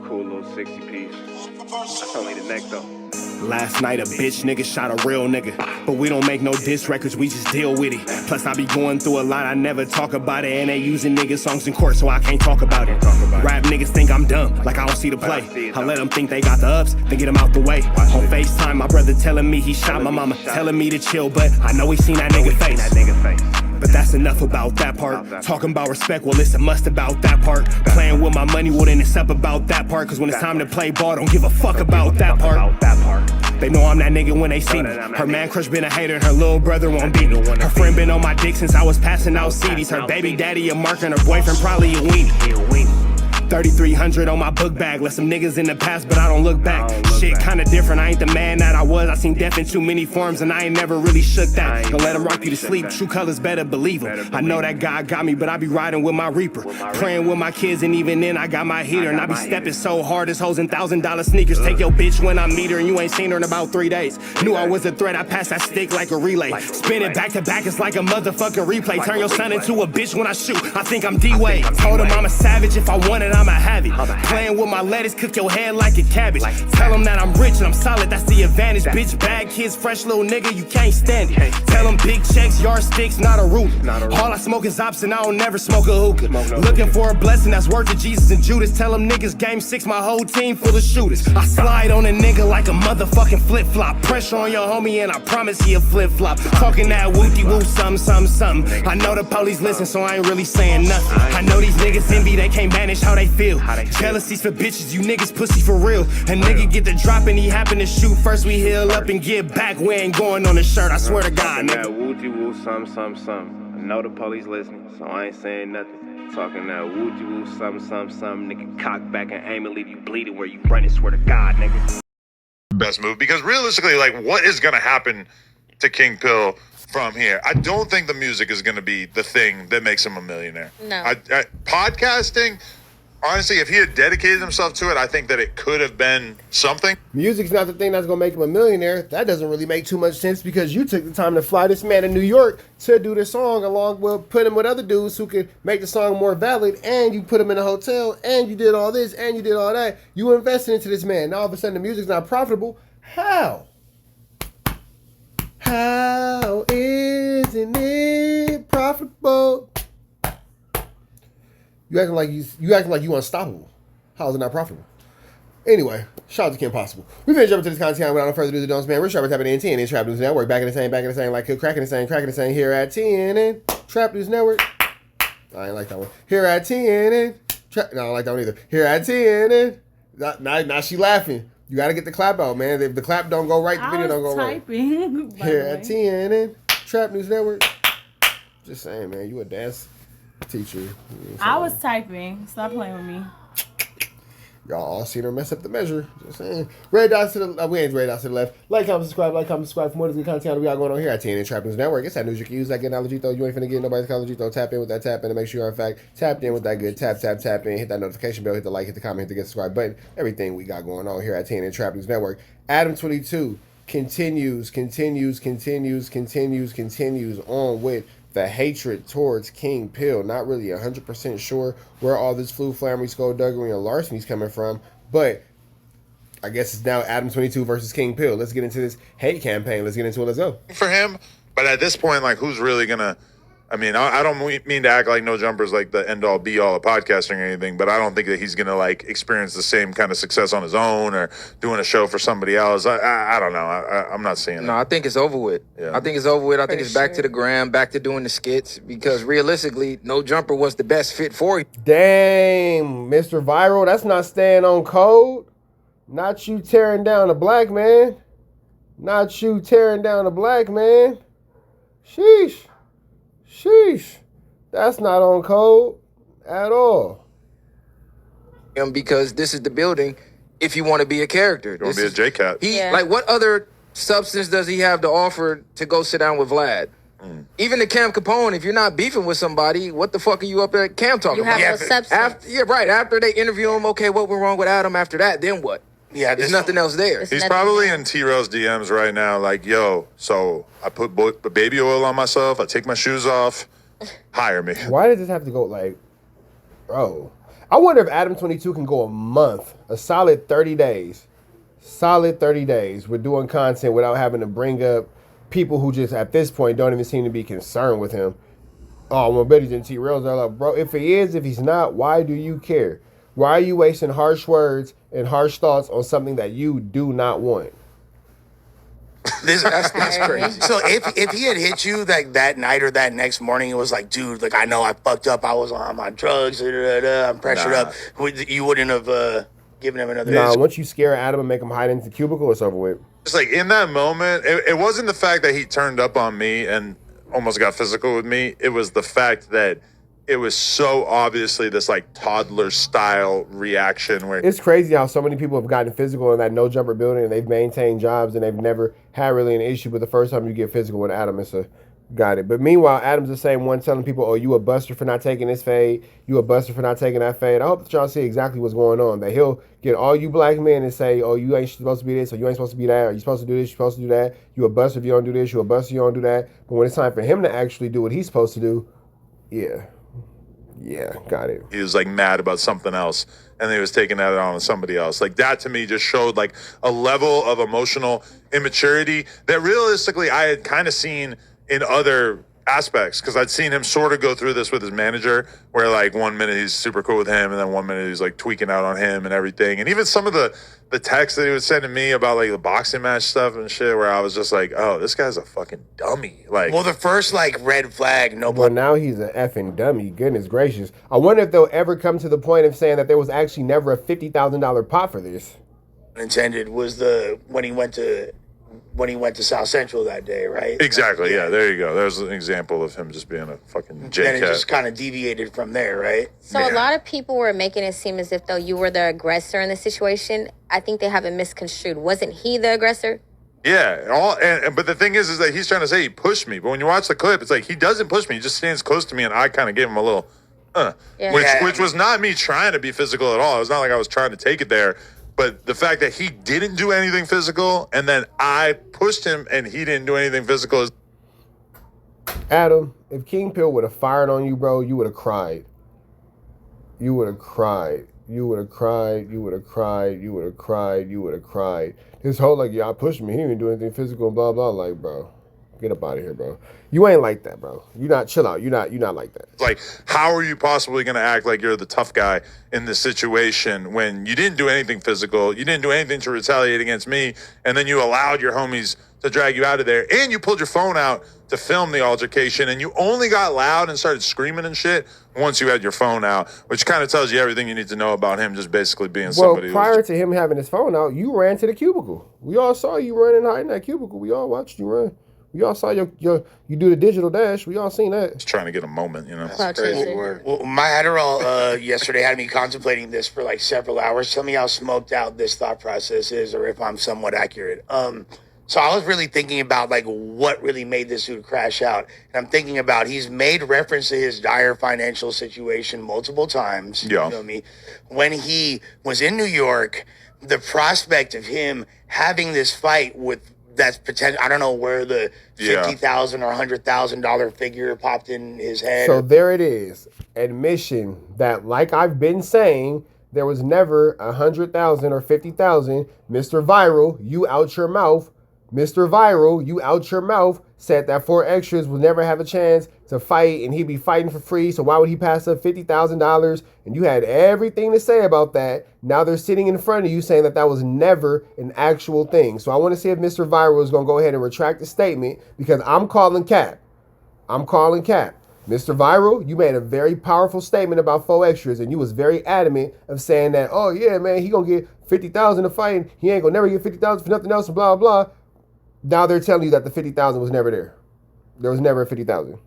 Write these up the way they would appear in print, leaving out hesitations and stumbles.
cool little 60 piece. That's only the neck though. Last night a bitch nigga shot a real nigga, but we don't make no diss records, we just deal with it. Plus I be going through a lot, I never talk about it, and they using nigga songs in court, so I can't talk about it. Rap niggas think I'm dumb, like I don't see the play. I let them think they got the ups, then get them out the way. On FaceTime, my brother telling me he shot my mama, telling me to chill, but I know he seen that nigga face. But that's enough about that part. Talking about respect, well it's a must about that part. Playing with my money, well then it's up about that part. Cause when it's time to play ball, don't give a fuck about that part. They know I'm that nigga when they see me. Her man crush been a hater and her little brother won't beat me. Her friend been on my dick since I was passing out CDs. Her baby daddy a mark and her boyfriend probably a weenie. 3,300 on my book bag. Left some niggas in the past, but I don't look back. Shit kinda different, I ain't the man that I was. I seen death in too many forms and I ain't never really shook that. Don't let them rock you to sleep, true colors better believe them. I know that God got me, but I be riding with my reaper. Praying with my kids and even then I got my heater. And I be stepping so hard, this hoes in $1,000 sneakers. Take your bitch when I meet her and you ain't seen her in about 3 days. Knew I was a threat, I passed that stick like a relay. Spin it back to back, it's like a motherfucking replay. Turn your son into a bitch when I shoot, I think I'm D-Wade. Told him I'm a savage, if I want it, I'ma have it. Playing with my lettuce, cook your head like a cabbage. Tell them that I'm rich and I'm solid, that's the advantage. Bitch, bad kids, fresh little nigga, you can't stand it. Tell them big checks, yardsticks, not a ruler. All I smoke is ops and I don't never smoke a hookah. Looking for a blessing that's worth of Jesus and Judas. Tell them niggas game 6, my whole team full of shooters. I slide on a nigga like a motherfucking flip-flop. Pressure on your homie and I promise he a flip-flop. Talking that wooty-woo, something. I know the police listen, so I ain't really saying nothing. I know these niggas envy, they can't manage how they feel. Jealousy's for bitches, you niggas pussy for real. A nigga get the drop and he happen to shoot. First we heal up and get back, we ain't going on the shirt, I swear to God, nigga. That woo-woo, something. I know the police listening, so I ain't saying nothing. Talking that woo-woo, something. Nigga cock back and aim and leave you bleeding where you running, swear to God, nigga. Best move, because realistically, like, what is gonna happen to Kingpill from here? I don't think the music is gonna be the thing that makes him a millionaire. No. Podcasting, honestly, if he had dedicated himself to it, I think that it could have been something. Music's not the thing that's gonna make him a millionaire. That doesn't really make too much sense because you took the time to fly this man to New York to do the song, along with put him with other dudes who could make the song more valid, and you put him in a hotel, and you did all this, and you did all that. You invested into this man. Now all of a sudden the music's not profitable. How? How isn't it profitable? You acting like you unstoppable. How is it not profitable? Anyway, shout out to Kim Possible. We've been jumping to this content without no further ado. Don't man. We're Sharp tapping in TNN Trap News Network. Back in the same, like cracking the same here at TNN Trap News Network. I ain't like that one. Here at TNN. No, I don't like that one either. Here at TNN. Now she laughing. You gotta get the clap out, man. If the clap don't go right, the video don't go right. Here at TNN Trap News Network. Just saying, man. You a dance teacher. You know I was typing. Stop playing with me. Y'all all seen her mess up the measure. Just saying. Red dots to the we ain't red dots to the left. Like, comment, subscribe for more of the content we got going on here at TNN Trap News Network. It's that news you can use. That good knowledge, though. You ain't finna get nobody's knowledge, though. Tap in with that tap in to make sure you're in fact tapped in with that good tap in. Hit that notification bell. Hit the like. Hit the comment. Hit the get subscribe button. Everything we got going on here at TNN Trap News Network. ADAM22 continues on with the hatred towards Kingpill. Not really 100% sure where all this flammery, skullduggery, and larceny is coming from, but I guess it's now ADAM22 versus Kingpill. Let's get into this hate campaign. Let's get into it. Let's go. For him, but at this point, like, who's really gonna? I mean, I don't mean to act like No Jumper's like the end-all, be-all of podcasting or anything, but I don't think that he's going to, like, experience the same kind of success on his own or doing a show for somebody else. I don't know. I'm not seeing it. No, I think it's over with. Yeah. I think it's over with. I think it's back to the gram, back to doing the skits, because realistically, No Jumper was the best fit for you. Damn, Mr. Viral, that's not staying on code. Not you tearing down a black man. Not you tearing down a black man. Sheesh. That's not on code at all. Because this is the building if you want to be a character. Don't be a J-Cat. Like, what other substance does he have to offer to go sit down with Vlad? Even the Cam Capone, if you're not beefing with somebody, what the fuck are you up at Cam talking about? You have no substance. After they interview him, okay, what went wrong with Adam after that? Then what? Yeah, there's nothing else there. He's probably in T-Rell's DMs right now, like, yo, so I put baby oil on myself, I take my shoes off, hire me. Why does this have to go, like, bro? I wonder if ADAM22 can go a month, a solid 30 days. Solid 30 days with doing content without having to bring up people who just at this point don't even seem to be concerned with him. Oh, well, Betty's in T-Rails are like, bro, if he is, if he's not, why do you care? Why are you wasting harsh words and harsh thoughts on something that you do not want? That's crazy. So if he had hit you like that night or that next morning, it was like, dude, like I know I fucked up. I was on my drugs. I'm pressured up. You wouldn't have given him another. Nah, once you scare Adam and make him hide into the cubicle, it's over with. It's like in that moment, it wasn't the fact that he turned up on me and almost got physical with me. It was the fact that it was so obviously this like toddler style reaction where it's crazy how so many people have gotten physical in that no jumper building and they've maintained jobs and they've never had really an issue. But the first time you get physical with Adam, it's a got it. But meanwhile, Adam's the same one telling people, oh, you a buster for not taking this fade. You a buster for not taking that fade. I hope that y'all see exactly what's going on. That he'll get all you black men and say, oh, you ain't supposed to be this or you ain't supposed to be that. Or you supposed to do this, you're supposed to do that. You a buster if you don't do this. You a buster if you don't do that. But when it's time for him to actually do what he's supposed to do, yeah, got it. he was like mad about something else and he was taking that on somebody else. Like that to me just showed like a level of emotional immaturity that realistically I had kind of seen in other aspects, because I'd seen him sort of go through this with his manager where like 1 minute he's super cool with him and then 1 minute he's like tweaking out on him and everything. And even some of the texts that he was sending me about like the boxing match stuff and shit where I was just like, oh, this guy's a fucking dummy. Like, Well, the first like red flag, Well, now he's an effing dummy. Goodness gracious. I wonder if they'll ever come to the point of saying that there was actually never a $50,000 pot for this. intended was when he went to South Central that day, right? exactly. Yeah, there you go. There's an example of him just being a fucking Then it J-cat. just kind of deviated from there, right? So a lot of people were making it seem as if though you were the aggressor in the situation. I think they have it misconstrued. Wasn't he the aggressor? Yeah, but the thing is that he's trying to say he pushed me. But when you watch the clip, it's like he doesn't push me. He just stands close to me, and I kind of gave him a little, Yeah. which was not me trying to be physical at all. It was not like I was trying to take it there. But the fact that he didn't do anything physical, and then I pushed him, and he didn't do anything physical. Adam, if Kingpill would have fired on you, bro, you would have cried. You would have cried. You would have cried. You would have cried. You would have cried. You would have cried. This whole like, y'all pushed me. He didn't do anything physical and blah, blah. Like, bro, get up out of here, bro. You ain't like that, bro. You not, chill out. You not like that. Like, how are you possibly going to act like you're the tough guy in this situation when you didn't do anything physical, you didn't do anything to retaliate against me, and then you allowed your homies to drag you out of there, and you pulled your phone out to film the altercation, and you only got loud and started screaming and shit once you had your phone out, which kind of tells you everything you need to know about him just basically being somebody. Well, prior to him having his phone out, you ran to the cubicle. We all saw you running high in that cubicle. We all watched you run. We all saw you do the digital dash. We all seen that. Just trying to get a moment, you know. Cloud Crazy chaser. word. Well, my Adderall yesterday had me contemplating this for like several hours. Tell me how smoked out this thought process is, or if I'm somewhat accurate. So I was really thinking about like what really made this dude crash out. And I'm thinking about he's made reference to his dire financial situation multiple times. Yeah. You know me. When he was in New York, the prospect of him having this fight with that's potential. I don't know where the $50,000 or $100,000 figure popped in his head. So there it is. Admission that, like I've been saying, there was never 100,000 or 50,000. Mr. Viral, you out your mouth. Mr. Viral, you out your mouth, said that 4XTRAZ would never have a chance to fight and he'd be fighting for free. So why would he pass up $50,000? And you had everything to say about that. Now they're sitting in front of you saying that that was never an actual thing. So I want to see if Mr. Viral is going to go ahead and retract the statement, because I'm calling cap. I'm calling cap. Mr. Viral, you made a very powerful statement about 4XTRAZ, and you was very adamant of saying that, oh yeah, man, he going to get 50,000 to fight, and he ain't going to never get 50,000 for nothing else and blah, blah. Now they're telling you that the 50,000 was never there. There was never a 50,000.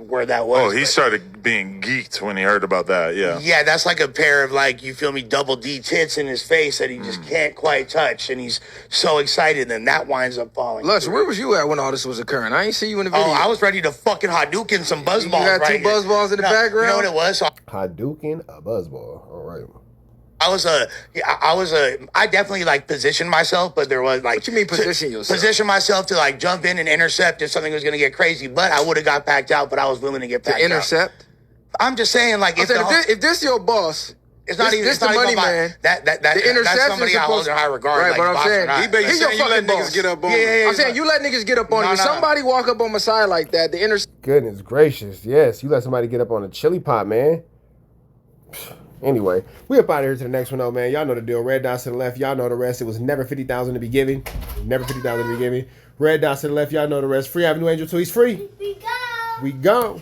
Where that was. Oh, he started being geeked when he heard about that, yeah. Yeah, that's like a pair of, like, you feel me, double D tits in his face that he just can't quite touch, and he's so excited, and that winds up falling. Lush, where was you at when all this was occurring? I ain't see you in the video. Oh, I was ready to fucking Hadouken some buzzballs. You had right two buzzballs in the background? You know what it was? So Hadouken, a buzzball. All right. I definitely like positioned myself, but there was like. What you mean position yourself? Position myself to like jump in and intercept if something was going to get crazy, but I would have got packed out, but I was willing to get packed out. To intercept? I'm just saying, like, If this your boss It's not even. This It's not the money, even about man. That The that's interception's somebody I hold supposed- in high regard. Right, like but I'm boss saying, or not. he Like, your you let fucking niggas boss. get up on Yeah, I'm saying you let niggas get up on No, you. no. Somebody walk up on my side like that. The interception. Goodness gracious, yes, you let somebody get up on a chili pot, man. Anyway, we up out of here to the next one, though, man. Y'all know the deal. Red dots to the left. Y'all know the rest. It was never 50,000 to be given. Never 50,000 to be given. Red dots to the left. Y'all know the rest. Free Avenue Angel till he's free. We go.